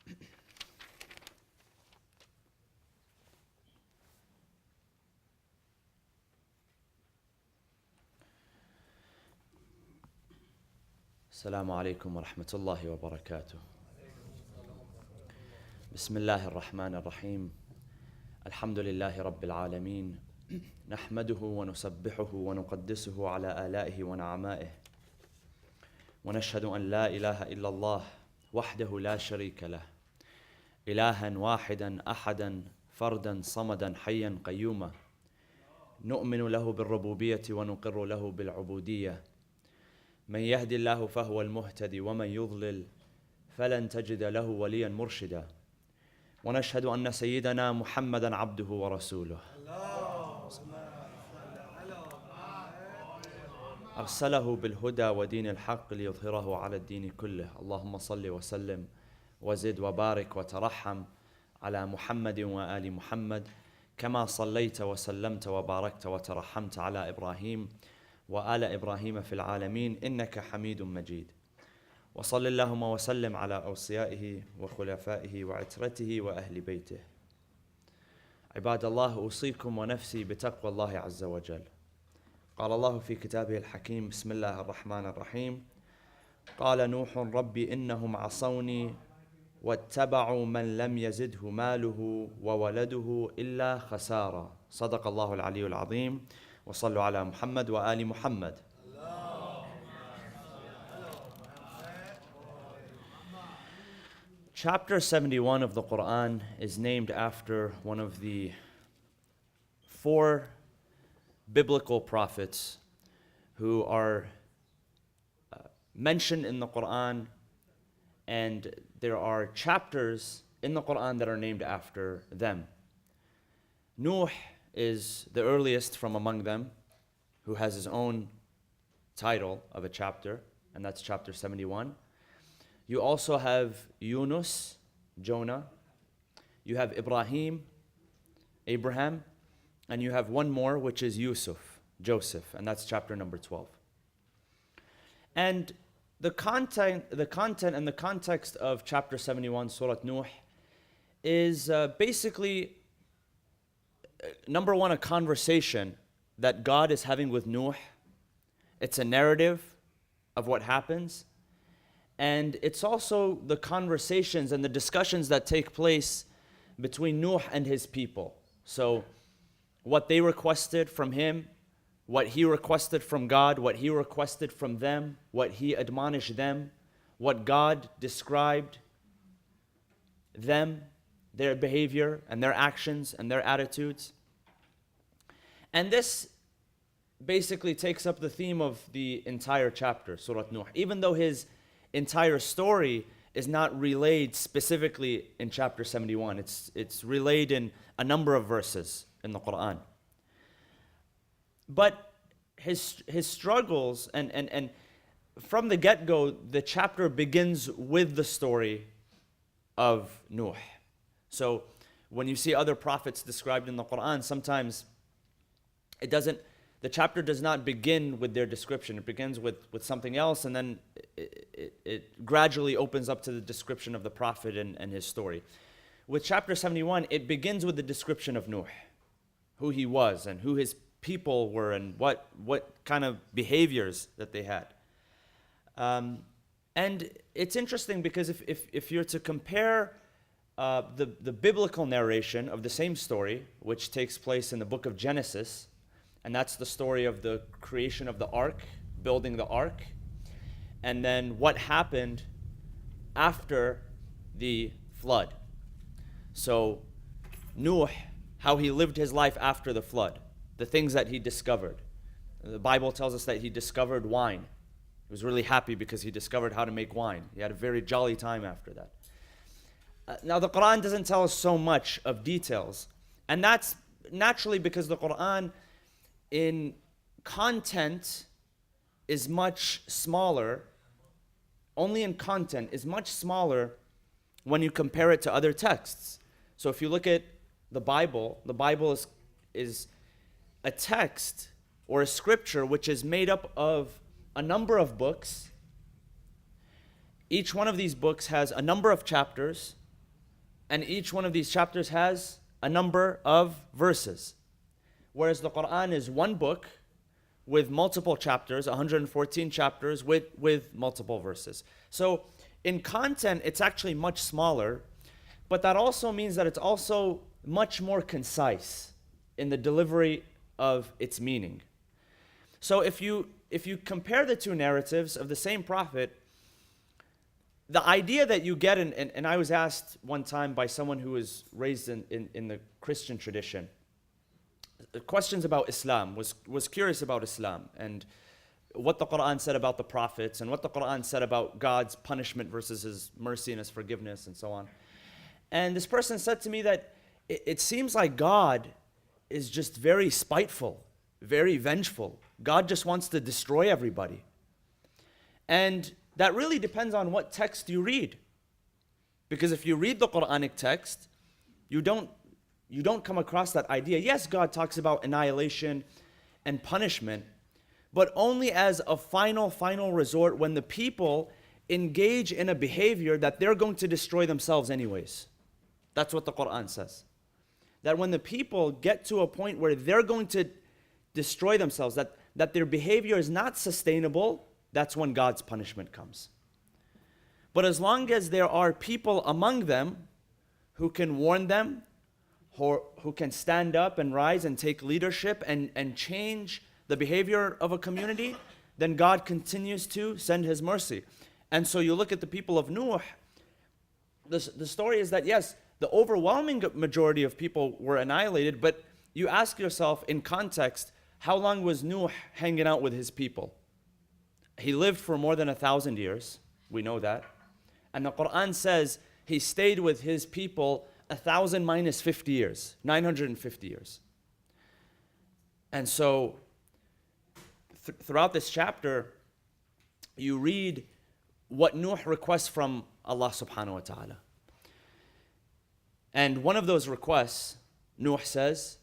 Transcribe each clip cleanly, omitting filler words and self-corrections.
السلام عليكم ورحمة الله وبركاته. بسم الله الرحمن الرحيم. الحمد لله رب العالمين، نحمده ونسبحه ونقدسه على آلائه ونعمائه، ونشهد أن لا إله إلا الله وحده لا شريك له، إلها واحدا أحدا فردا صمدا حيا قيوما، نؤمن له بالربوبية ونقر له بالعبودية، من يهدي الله فهو المهتدي ومن يضلل فلن تجد له وليا مرشدا، ونشهد أن سيدنا محمدا عبده ورسوله أرسله بالهدى ودين الحق ليظهره على الدين كله. اللهم صل وسلم وزد وبارك وترحم على محمد وآل محمد كما صليت وسلمت وباركت وترحمت على إبراهيم وآل إبراهيم في العالمين إنك حميد مجيد. وصل اللهم وسلم على أوصيائه وخلفائه وعترته وأهل بيته. عباد الله، أوصيكم ونفسي بتقوى الله عز وجل. قال الله في كتابه الحكيم: بسم الله الرحمن الرحيم. قال نوح ربي إنهم عصوني واتبعوا من لم يزده ماله وولده إلا خسارا. صدق الله العلي العظيم. وصلوا على محمد وآل محمد. Chapter 71 of the Qur'an is named after one of the 4 biblical prophets who are mentioned in the Qur'an, and there are chapters in the Qur'an that are named after them. Nuh is the earliest from among them, who has his own title of a chapter, and that's chapter 71. You also have Yunus, Jonah. You have Ibrahim, Abraham. And you have one more, which is Yusuf, Joseph, and that's chapter number 12. And the content and the context of chapter 71, Surah Nuh, is basically, number one, a conversation that God is having with Nuh. It's a narrative of what happens. And it's also the conversations and the discussions that take place between Nuh and his people. So what they requested from him, what he requested from God, what he requested from them, what he admonished them, what God described them, their behavior and their actions and their attitudes. And this basically takes up the theme of the entire chapter, Surah Nuh, even though his entire story is not relayed specifically in chapter 71. It's relayed in a number of verses in the Qur'an. But his struggles, and from the get-go, the chapter begins with the story of Nuh. So when you see other prophets described in the Qur'an, sometimes the chapter does not begin with their description. It begins with something else, and then it gradually opens up to the description of the prophet and his story. With chapter 71, it begins with the description of Nuh, who he was and who his people were and what kind of behaviors that they had. And it's interesting because if you're to compare the biblical narration of the same story, which takes place in the book of Genesis, and that's the story of the creation of the ark, building the ark, and then what happened after the flood. So Nuh, how he lived his life after the flood, the things that he discovered. The Bible tells us that he discovered wine. He was really happy because he discovered how to make wine. He had a very jolly time after that. Now the Qur'an doesn't tell us so much of details, and that's naturally because the Qur'an in content is much smaller, only in content is much smaller when you compare it to other texts. So if you look at the Bible is a text or a scripture which is made up of a number of books. Each one of these books has a number of chapters, and each one of these chapters has a number of verses. Whereas the Qur'an is one book with multiple chapters, 114 chapters with multiple verses. So in content, it's actually much smaller, but that also means that it's also much more concise in the delivery of its meaning. So if you compare the two narratives of the same prophet, the idea that you get, and I was asked one time by someone who was raised in the Christian tradition, questions about Islam, was curious about Islam and what the Qur'an said about the prophets and what the Qur'an said about God's punishment versus his mercy and his forgiveness and so on. And this person said to me that it seems like God is just very spiteful, very vengeful. God just wants to destroy everybody. And that really depends on what text you read. Because if you read the Quranic text, you don't come across that idea. Yes, God talks about annihilation and punishment, but only as a final resort when the people engage in a behavior that they're going to destroy themselves anyways. That's what the Qur'an says. That when the people get to a point where they're going to destroy themselves, that their behavior is not sustainable, that's when God's punishment comes. But as long as there are people among them who can warn them, who can stand up and rise and take leadership and change the behavior of a community, then God continues to send his mercy. And so you look at the people of Nuh, the story is that yes, the overwhelming majority of people were annihilated, but you ask yourself in context, how long was Nuh hanging out with his people? He lived for more than 1,000 years, we know that. And the Qur'an says he stayed with his people 1,000 minus 50 years, 950 years. And so throughout this chapter, you read what Nuh requests from Allah subhanahu wa ta'ala. And one of those requests, Nuh says,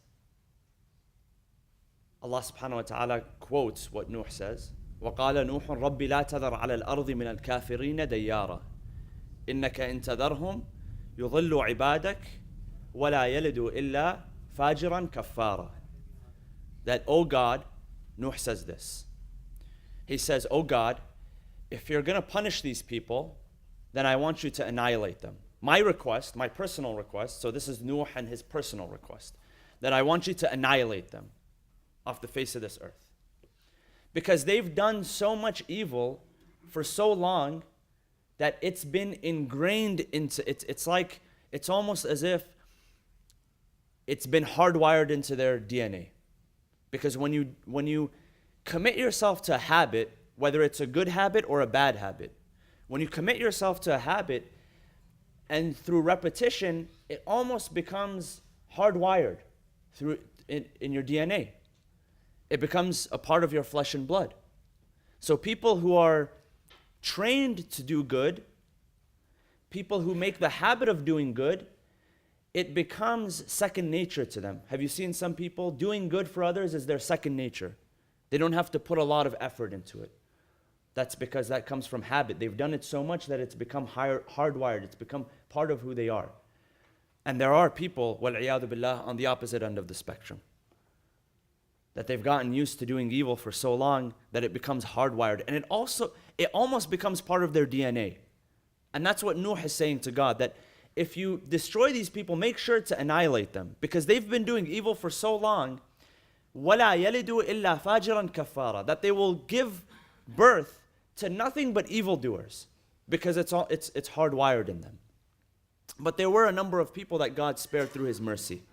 Allah subhanahu wa ta'ala quotes what Nuh says, وَقَالَ نُوحٌ رَبِّ لَا تَذَرْ عَلَى الْأَرْضِ مِنَ الْكَافِرِينَ دَيَّارًا إِنَّكَ إِن تَذَرْهُمْ يُضِلُّ عِبَادَكَ وَلَا يَلِدُوا إِلَّا فَاجِرًا كَفَّارًا. That, oh God, Nuh says this. He says, oh God, if you're going to punish these people, then I want you to annihilate them. My request, my personal request, so this is Nuh and his personal request, that I want you to annihilate them off the face of this earth. Because they've done so much evil for so long that it's been ingrained into, it's almost as if it's been hardwired into their DNA. Because when you commit yourself to a habit, whether it's a good habit or a bad habit, when you commit yourself to a habit, and through repetition, it almost becomes hardwired in your DNA. It becomes a part of your flesh and blood. So people who are trained to do good, people who make the habit of doing good, it becomes second nature to them. Have you seen some people doing good for others is their second nature? They don't have to put a lot of effort into it. That's because that comes from habit. They've done it so much that it's become hardwired. It's become part of who they are. And there are people, wal-'iyadu billah, on the opposite end of the spectrum. That they've gotten used to doing evil for so long that it becomes hardwired. And it almost becomes part of their DNA. And that's what Nuh is saying to God, that if you destroy these people, make sure to annihilate them. Because they've been doing evil for so long, وَلَا يَلِدُوا إِلَّا فَاجِرًا كَفَّارًا, that they will give birth to nothing but evildoers, because it's hardwired in them. But there were a number of people that God spared through his mercy.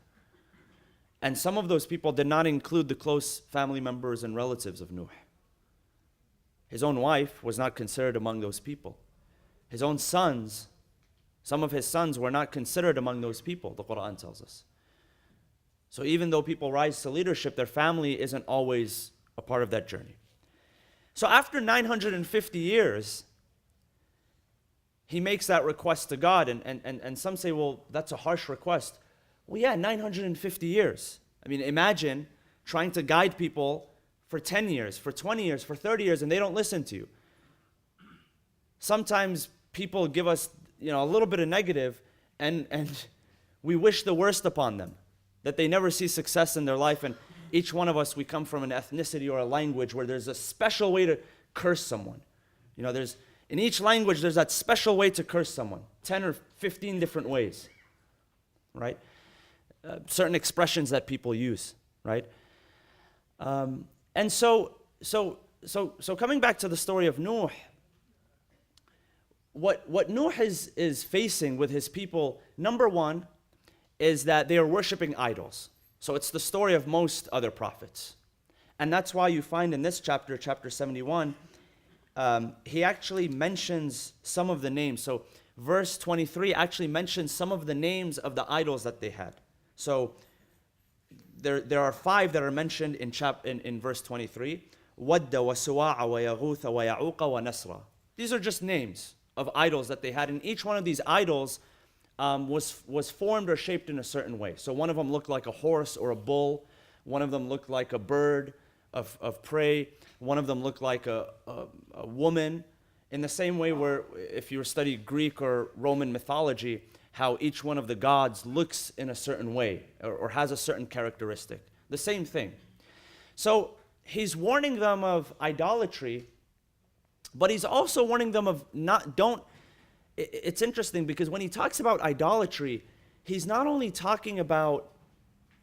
And some of those people did not include the close family members and relatives of Nuh. His own wife was not considered among those people. His own sons, some of his sons were not considered among those people, the Qur'an tells us. So even though people rise to leadership, their family isn't always a part of that journey. So after 950 years, he makes that request to God, and some say, well, that's a harsh request. Well, yeah, 950 years. I mean, imagine trying to guide people for 10 years, for 20 years, for 30 years, and they don't listen to you. Sometimes people give us, a little bit of negative, and we wish the worst upon them, that they never see success in their life. And each one of us, we come from an ethnicity or a language where there's a special way to curse someone. You know, in each language, there's that special way to curse someone, 10 or 15 different ways, right? Certain expressions that people use, right? And so coming back to the story of Nuh, what Nuh is facing with his people, number one, is that they are worshiping idols. So it's the story of most other prophets. And that's why you find in this chapter, chapter 71, he actually mentions some of the names. So verse 23 actually mentions some of the names of the idols that they had. So there are 5 that are mentioned in verse 23. وَدَّ وَسُوَاعَ وَيَغُوثَ وَيَعُوقَ وَنَسْرَ. These are just names of idols that they had. And each one of these idols was formed or shaped in a certain way. So one of them looked like a horse or a bull. One of them looked like a bird of prey. One of them looked like a woman. In the same way where if you study Greek or Roman mythology, how each one of the gods looks in a certain way or has a certain characteristic. The same thing. So he's warning them of idolatry, but he's also warning them of it's interesting because when he talks about idolatry, he's not only talking about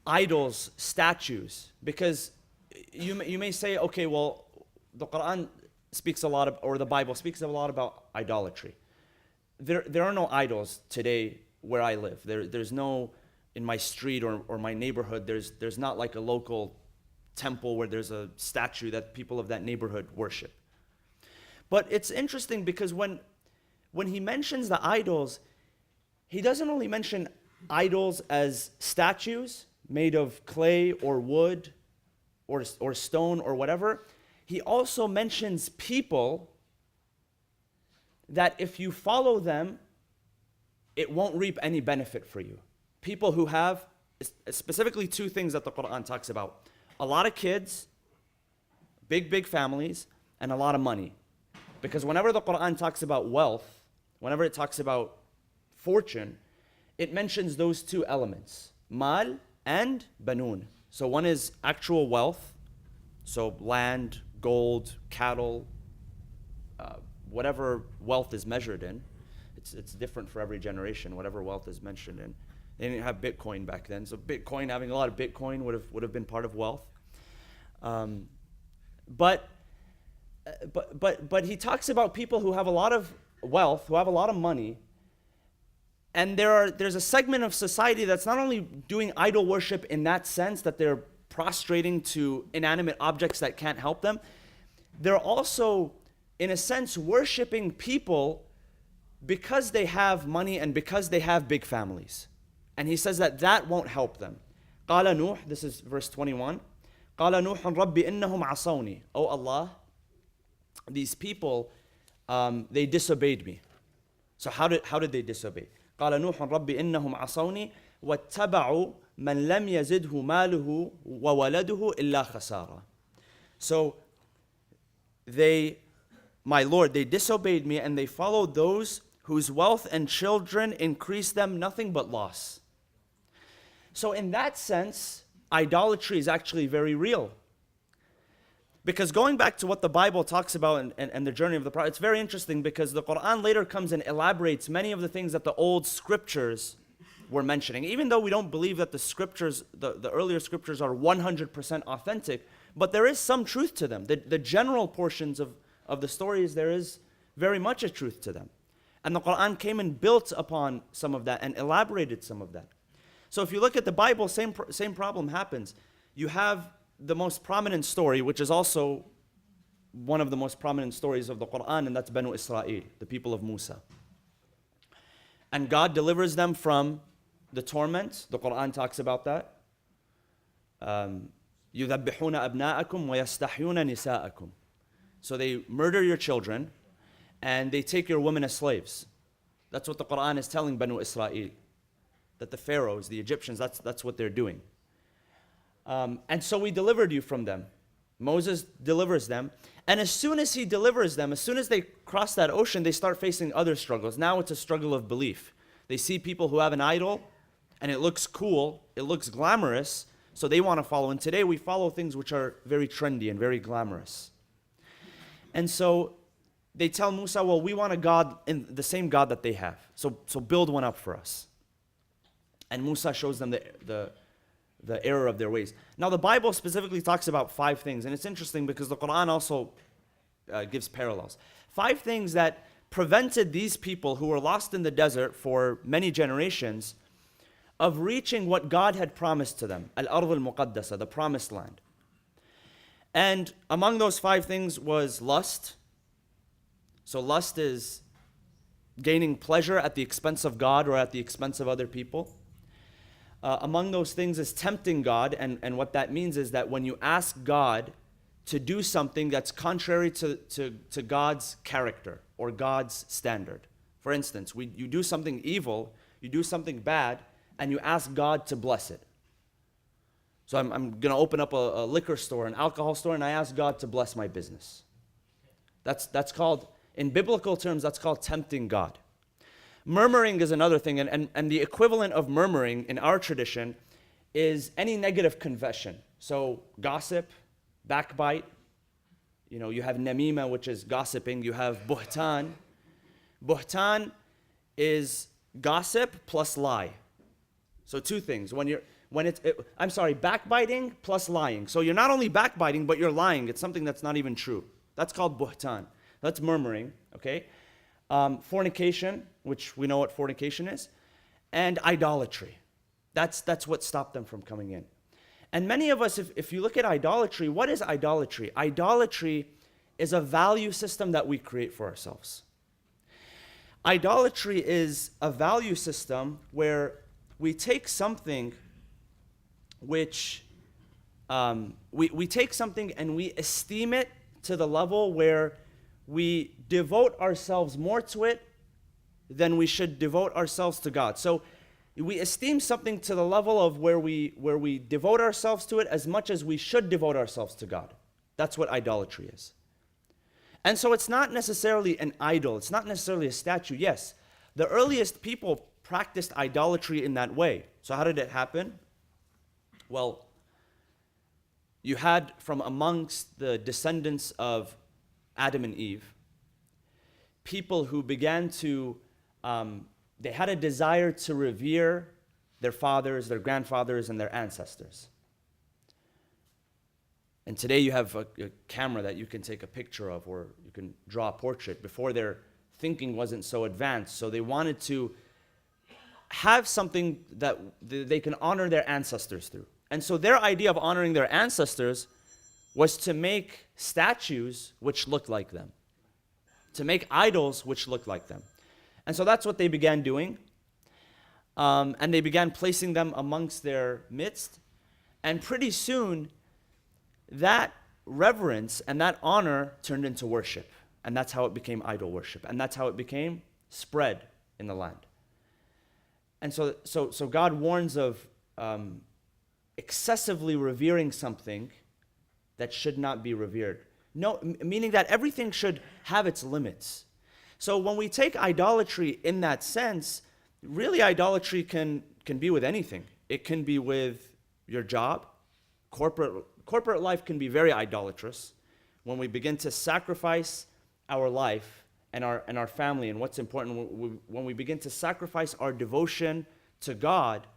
idols, statues, because you may say, okay, well, the Qur'an speaks a lot or the Bible speaks a lot about idolatry. There are no idols today where I live. There's no, in my street or my neighborhood, there's not like a local temple where there's a statue that people of that neighborhood worship. But it's interesting because when he mentions the idols, he doesn't only mention idols as statues made of clay or wood or stone or whatever. He also mentions people that if you follow them, it won't reap any benefit for you. People who have, specifically 2 things that the Qur'an talks about. A lot of kids, big families, and a lot of money. Because whenever the Qur'an talks about wealth, whenever it talks about fortune, it mentions those 2 elements, mal and banun. So one is actual wealth, so land, gold, cattle, whatever wealth is measured in. It's different for every generation, whatever wealth is mentioned in. They didn't have Bitcoin back then, so Bitcoin, having a lot of Bitcoin would have been part of wealth. But he talks about people who have a lot of wealth, who have a lot of money, and there's a segment of society that's not only doing idol worship in that sense that they're prostrating to inanimate objects that can't help them, they're also, in a sense, worshiping people because they have money and because they have big families. And he says that won't help them. قال نوح, this is verse 21. قال نوح رب إنهم عصوني. Oh Allah, these people, they disobeyed me. So how did they disobey? قال نوح رب إنهم عصوني واتبعوا من لم يزده ماله وولده إلا خسارة. So my Lord, they disobeyed me and they followed those whose wealth and children increased them nothing but loss. So in that sense, idolatry is actually very real. Because going back to what the Bible talks about and the journey of the Prophet, it's very interesting because the Qur'an later comes and elaborates many of the things that the old scriptures were mentioning. Even though we don't believe that the scriptures, the earlier scriptures are 100% authentic, but there is some truth to them. The general portions of the stories, there is very much a truth to them. And the Qur'an came and built upon some of that and elaborated some of that. So if you look at the Bible, same problem happens. You have the most prominent story, which is also one of the most prominent stories of the Qur'an, and that's Banu Israel, the people of Musa. And God delivers them from the torment. The Qur'an talks about that. يُذَبِّحُونَ أَبْنَاءَكُمْ وَيَسْتَحْيُونَ نِسَاءَكُمْ. So they murder your children, and they take your women as slaves. That's what the Qur'an is telling Banu Israel. That the pharaohs, the Egyptians, that's what they're doing. And so we delivered you from them. Moses delivers them. And as soon as he delivers them, as soon as they cross that ocean, they start facing other struggles. Now it's a struggle of belief. They see people who have an idol, and it looks cool, it looks glamorous, so they want to follow. And today we follow things which are very trendy and very glamorous. And so they tell Musa, well, we want a God, in the same God that they have. So build one up for us. And Musa shows them the error of their ways. Now the Bible specifically talks about 5 things. And it's interesting because the Qur'an also gives parallels. 5 things that prevented these people who were lost in the desert for many generations of reaching what God had promised to them. Al-Ard al-Muqaddasa, the promised land. And among those 5 things was lust. So lust is gaining pleasure at the expense of God or at the expense of other people. Among those things is tempting God, and what that means is that when you ask God to do something that's contrary to God's character or God's standard. For instance, you do something evil, you do something bad, and you ask God to bless it. So I'm going to open up a liquor store, an alcohol store, and I ask God to bless my business. That's called, in biblical terms, that's called tempting God. Murmuring is another thing, and the equivalent of murmuring in our tradition is any negative confession. So gossip, backbite, you have namima, which is gossiping. You have buhtan. Buhtan is gossip plus lie. So 2 things. Backbiting plus lying. So you're not only backbiting, but you're lying. It's something that's not even true. That's called buhtan. That's murmuring, okay? Fornication, which we know what fornication is, and idolatry. That's what stopped them from coming in. And many of us, if you look at idolatry, what is idolatry? Idolatry is a value system that we create for ourselves. Idolatry is a value system where we take something which, we take something and we esteem it to the level where we devote ourselves more to it than we should devote ourselves to God. So we esteem something to the level of where we devote ourselves to it as much as we should devote ourselves to God. That's what idolatry is. And so it's not necessarily an idol. It's not necessarily a statue. Yes, the earliest people practiced idolatry in that way. So how did it happen? Well, you had from amongst the descendants of Adam and Eve, people who began to, they had a desire to revere their fathers, their grandfathers, and their ancestors. And today you have a camera that you can take a picture of, or you can draw a portrait. Before, their thinking wasn't so advanced, so they wanted to have something that they can honor their ancestors through. And so their idea of honoring their ancestors was to make statues which looked like them, to make idols which looked like them. And so that's what they began doing. And they began placing them amongst their midst. And pretty soon, that reverence and that honor turned into worship. And that's how it became idol worship. And that's how it became spread in the land. And so God warns of excessively revering something that should not be revered. No, meaning that everything should have its limits. So when we take idolatry in that sense, really idolatry can be with anything. It can be with your job. Corporate life can be very idolatrous. When we begin to sacrifice our life and our family and what's important, when we begin to sacrifice our devotion to God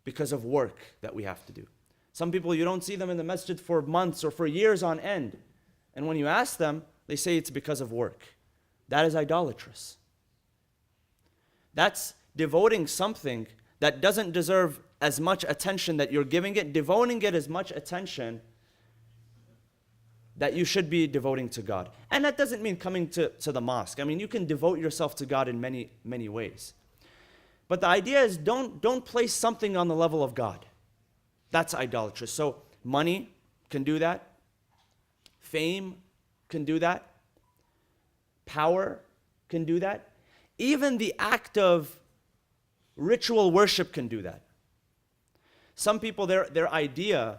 because of work that we have to do. Some people, you don't see them in the masjid for months or for years on end. And when you ask them, they say it's because of work. That is idolatrous. That's devoting something that doesn't deserve as much attention that you're giving it, devoting it as much attention that you should be devoting to God. And that doesn't mean coming to the mosque. I mean, you can devote yourself to God in many, many ways. But the idea is don't place something on the level of God. That's idolatrous. So money can do that. Fame can do that. Power can do that. Even the act of ritual worship can do that. Some people, their idea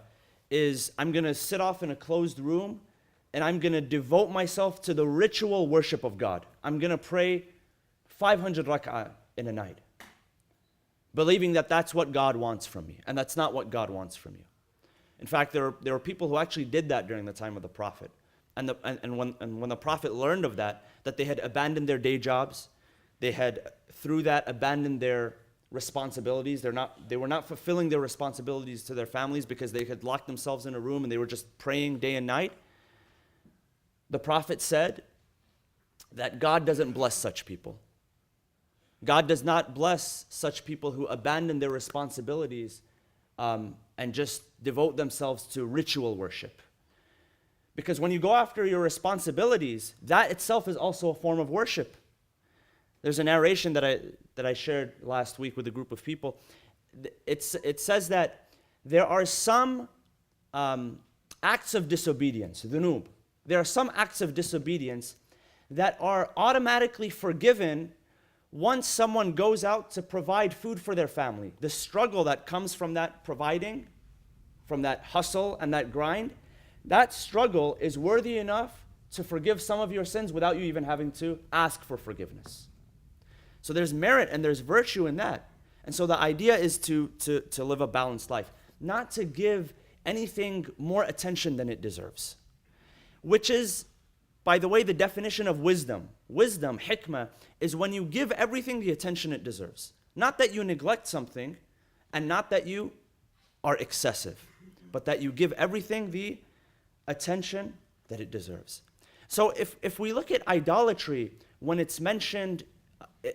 is, I'm going to sit off in a closed room and I'm going to devote myself to the ritual worship of God. I'm going to pray 500 rak'ah in a night. believing that that's what God wants from me, and that's not what God wants from you. In fact, there were people who actually did that during the time of the Prophet. And when the Prophet learned of that they had abandoned their day jobs, they had, through that, abandoned their responsibilities. They were not fulfilling their responsibilities to their families because they had locked themselves in a room and they were just praying day and night. The Prophet said that God doesn't bless such people. God does not bless such people who abandon their responsibilities and just devote themselves to ritual worship. Because when you go after your responsibilities, that itself is also a form of worship. There's a narration that I shared last week with a group of people. It says that there are some acts of disobedience, dhunub. There are some acts of disobedience that are automatically forgiven once someone goes out to provide food for their family. The struggle that comes from that providing, from that hustle and that grind, that struggle is worthy enough to forgive some of your sins without you even having to ask for forgiveness. So there's merit and there's virtue in that. And so the idea is to live a balanced life, not to give anything more attention than it deserves, which is, by the way, the definition of wisdom. Wisdom, hikmah, is when you give everything the attention it deserves. Not that you neglect something, and not that you are excessive, but that you give everything the attention that it deserves. So if we look at idolatry, when it's mentioned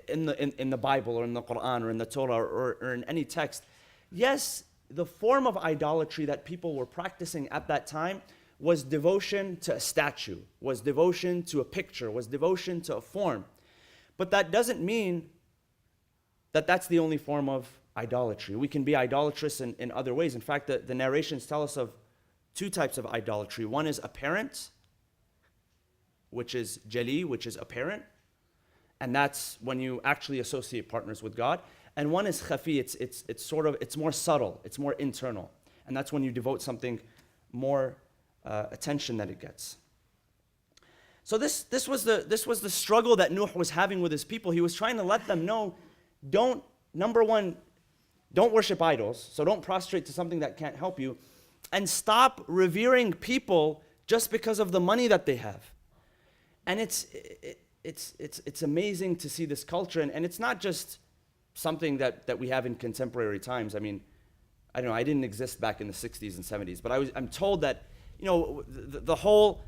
in the Bible or in the Qur'an or in the Torah or in any text, yes, the form of idolatry that people were practicing at that time was devotion to a statue, was devotion to a picture, was devotion to a form. But that doesn't mean that that's the only form of idolatry. We can be idolatrous in other ways. In fact, the narrations tell us of two types of idolatry. One is apparent, which is jali, which is apparent, and that's when you actually associate partners with God. And one is khafi, it's more subtle, it's more internal, and that's when you devote something more attention that it gets. So this was the struggle that Nuh was having with his people. He was trying to let them know, number one, don't worship idols, so don't prostrate to something that can't help you, and stop revering people just because of the money that they have. And it's amazing to see this culture, and it's not just something that we have in contemporary times. I mean, I don't know, I didn't exist back in the 60s and 70s, but I'm told that, you know, the whole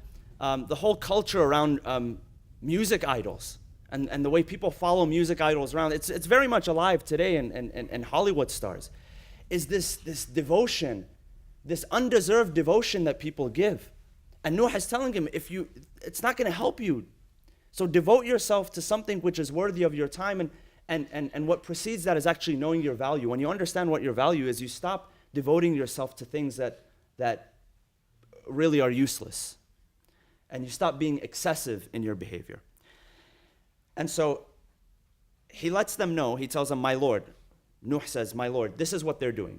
culture around music idols and the way people follow music idols around, it's very much alive today, and Hollywood stars, is this devotion, this undeserved devotion that people give. And Nuh is telling him, it's not going to help you. So devote yourself to something which is worthy of your time, and what precedes that is actually knowing your value. When you understand what your value is, you stop devoting yourself to things that really are useless. And you stop being excessive in your behavior. And so he lets them know, he tells them, my Lord, Nuh says, my Lord, this is what they're doing.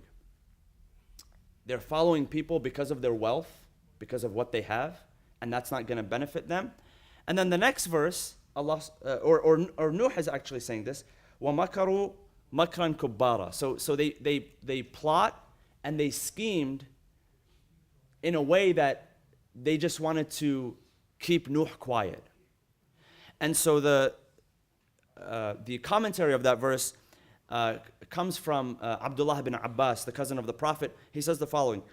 They're following people because of their wealth, because of what they have, and that's not going to benefit them. And then the next verse, Allah, or Nuh is actually saying this, وَمَكَرُوا مَكْرًا كُبَّارًا. So they plot and they schemed in a way that they just wanted to keep Nuh quiet. And so the commentary of that verse comes from Abdullah ibn Abbas, the cousin of the Prophet. He says the following.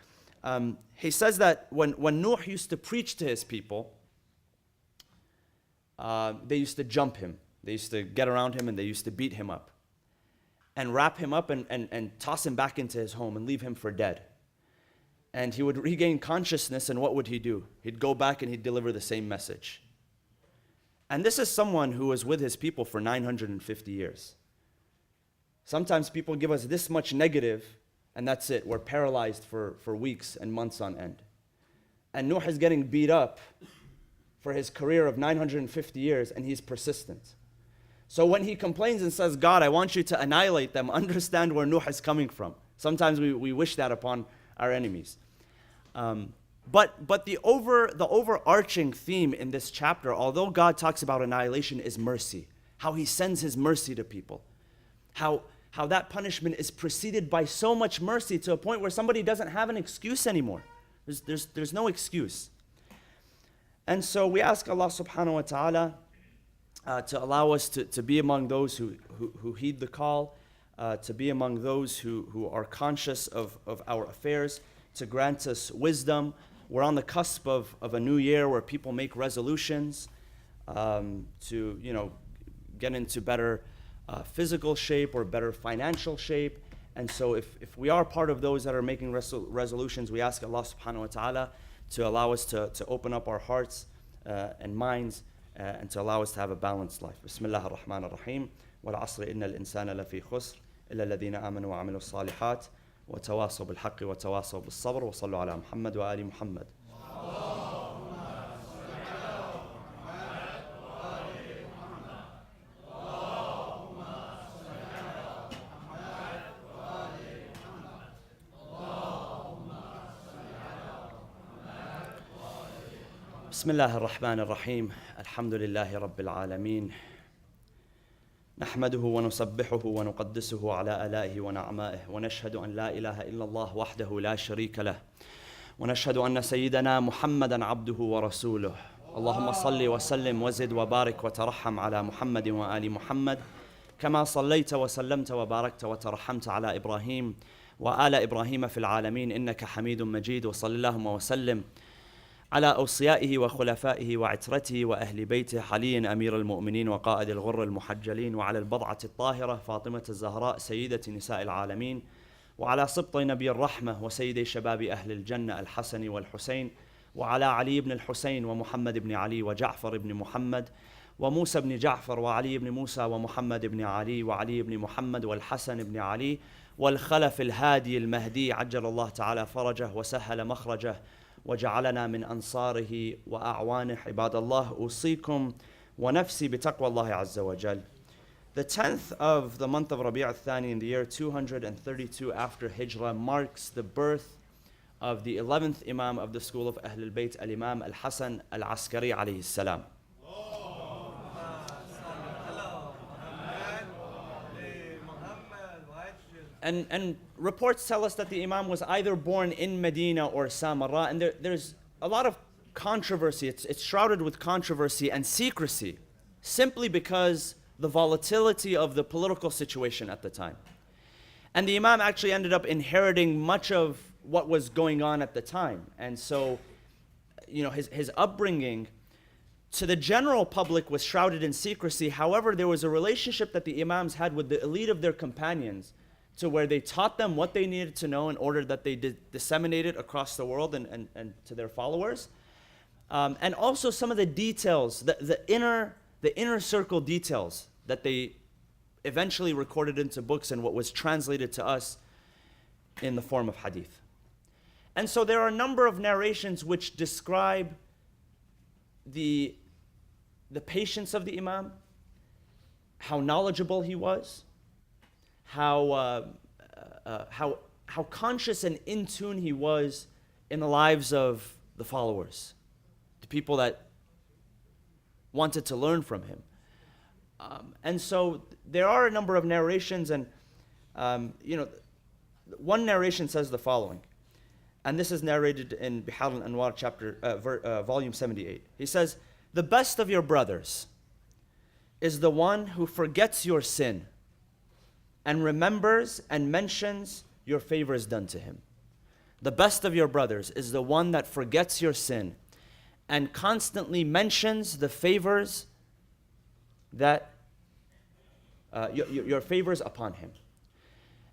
He says that when Nuh used to preach to his people, they used to jump him. They used to get around him and they used to beat him up and wrap him up and toss him back into his home and leave him for dead. And he would regain consciousness, and what would he do? He'd go back and he'd deliver the same message. And this is someone who was with his people for 950 years. Sometimes people give us this much negative, and that's it. We're paralyzed for weeks and months on end. And Nuh is getting beat up for his career of 950 years, and he's persistent. So when he complains and says, God, I want you to annihilate them, understand where Nuh is coming from. Sometimes we wish that upon our enemies. But the overarching theme in this chapter, although God talks about annihilation, is mercy. How he sends his mercy to people. How how that punishment is preceded by so much mercy to a point where somebody doesn't have an excuse anymore. There's no excuse. And so we ask Allah subhanahu wa ta'ala to allow us to be among those who heed the call, to be among those who are conscious of our affairs, to grant us wisdom. We're on the cusp of a new year where people make resolutions to get into better physical shape or better financial shape. And so if we are part of those that are making resolutions, we ask Allah subhanahu wa ta'ala to allow us to open up our hearts and minds and to allow us to have a balanced life. Bismillah ar-Rahman ar-Rahim. Wal asri inna al-insana lafi khusr illa alladhina amanu wa amilu salihat wa tawasaw bil haqqi wa tawasaw bis sabr wa sallu ala Muhammad wa ali Muhammad. بسم الله الرحمن الرحيم الحمد لله رب العالمين نحمده ونسبحه ونقدسه على آلائه ونعمائه ونشهد أن لا إله إلا الله وحده لا شريك له ونشهد أن سيدنا محمدا عبده ورسوله اللهم صل وسلم وزد وبارك وترحم على محمد وآل محمد كما صليت وسلمت وباركت وترحمت على إبراهيم وآل إبراهيم في العالمين إنك حميد مجيد وصلى اللهم وسلم على أوصيائه وخلفائه وعترته وأهل بيته علي أمير المؤمنين وقائد الغر المحجلين وعلى البضعة الطاهرة فاطمة الزهراء سيدة نساء العالمين وعلى سبط نبي الرحمة وسيد شباب أهل الجنة الحسن والحسين وعلى علي بن الحسين ومحمد بن علي وجعفر بن محمد وموسى بن جعفر وعلي بن موسى ومحمد بن علي وعلي بن محمد والحسن بن علي والخلف الهادي المهدي عجل الله تعالى فرجه وسهل مخرجه وجعلنا من أنصاره وأعوانه عباد الله أوصيكم ونفسي بتقوى الله عز وجل. The 10th of the month of Rabi' al-Thani in the year 232 after Hijrah marks the birth of the 11th Imam of the school of Ahl al-Bayt, al-Imam al-Hasan al-Askari alayhi salam. And reports tell us that the Imam was either born in Medina or Samarra, and there's a lot of controversy. It's shrouded with controversy and secrecy, simply because the volatility of the political situation at the time. And the Imam actually ended up inheriting much of what was going on at the time. And so, his upbringing to the general public was shrouded in secrecy. However, there was a relationship that the Imams had with the elite of their companions, to where they taught them what they needed to know in order that they disseminate it across the world and to their followers. And also some of the details, the inner circle details that they eventually recorded into books and what was translated to us in the form of hadith. And so there are a number of narrations which describe the patience of the Imam, how knowledgeable he was, how conscious and in tune he was in the lives of the followers, the people that wanted to learn from him. And so there are a number of narrations, and one narration says the following, and this is narrated in Bihar al-Anwar volume 78. He says, "The best of your brothers is the one who forgets your sin and remembers and mentions your favors done to him. The best of your brothers is the one that forgets your sin and constantly mentions the favors that your favors upon him."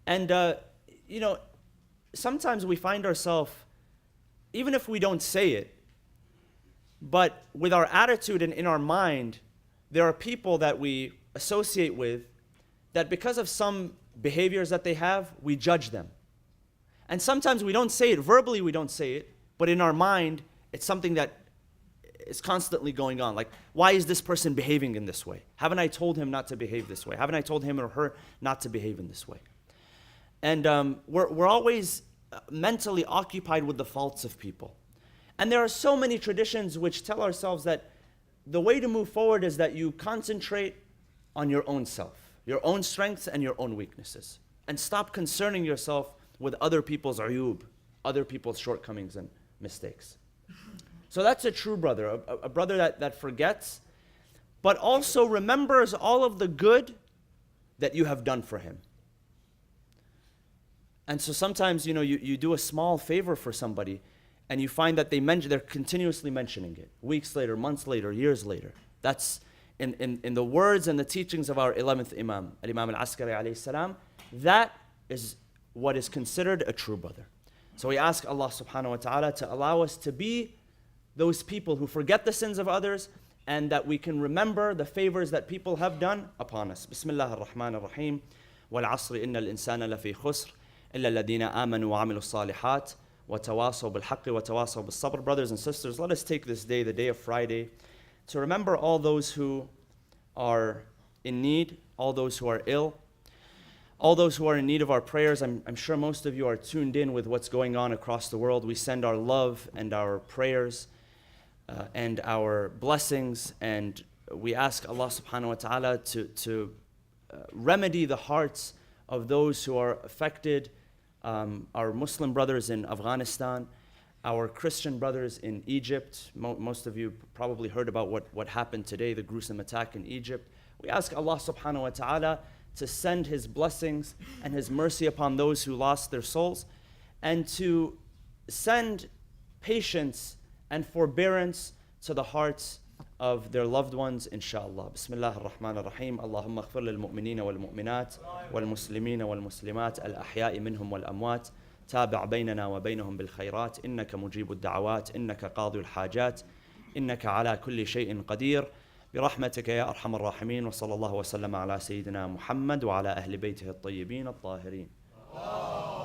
And sometimes we find ourselves, even if we don't say it, but with our attitude and in our mind, there are people that we associate with that because of some behaviors that they have, we judge them. And sometimes we don't say it, verbally we don't say it, but in our mind, it's something that is constantly going on. Like, why is this person behaving in this way? Haven't I told him not to behave this way? Haven't I told him or her not to behave in this way? And we're always mentally occupied with the faults of people. And there are so many traditions which tell ourselves that the way to move forward is that you concentrate on your own self. your own strengths and your own weaknesses. And stop concerning yourself with other people's uyub, other people's shortcomings and mistakes. So that's a true brother, a brother that forgets, but also remembers all of the good that you have done for him. And so sometimes, you do a small favor for somebody, and you find that they're continuously mentioning it, weeks later, months later, years later. That's in the words and the teachings of our 11th Imam, Al-Imam Al-Askari alayhi salam. That is what is considered a true brother. So we ask Allah subhanahu wa ta'ala to allow us to be those people who forget the sins of others, and that we can remember the favors that people have done upon us. Bismillah ar-Rahman ar-Rahim. وَالْعَصْرِ إِنَّ الْإِنسَانَ لَفِي خُسْرٍ إِلَّا الَّذِينَ آمَنُوا وَعَمِلُوا الصَّالِحَاتِ وَتَوَاصَوْا بِالْحَقِّ وَتَوَاصَوْا بِالصَّبْرِ. Brothers and sisters, let us take this day, the day of Friday, to remember all those who are in need, all those who are ill, all those who are in need of our prayers. I'm sure most of you are tuned in with what's going on across the world. We send our love and our prayers and our blessings, and we ask Allah subhanahu wa ta'ala to remedy the hearts of those who are affected, our Muslim brothers in Afghanistan, our Christian brothers in Egypt. Most of you probably heard about what happened today, the gruesome attack in Egypt. We ask Allah subhanahu wa ta'ala to send His blessings and His mercy upon those who lost their souls, and to send patience and forbearance to the hearts of their loved ones, inshallah. Bismillah ar-Rahman ar-Rahim. Allahumma aghfir lil mu'minina wal mu'minat wal muslimina wal muslimat al ahya'i minhum wal amwat. تابع بيننا وبينهم بالخيرات إنك مجيب الدعوات إنك قاضي الحاجات إنك على كل شيء قدير برحمتك يا أرحم الراحمين. وصلى الله وسلم على سيدنا محمد وعلى أهل بيته الطيبين الطاهرين.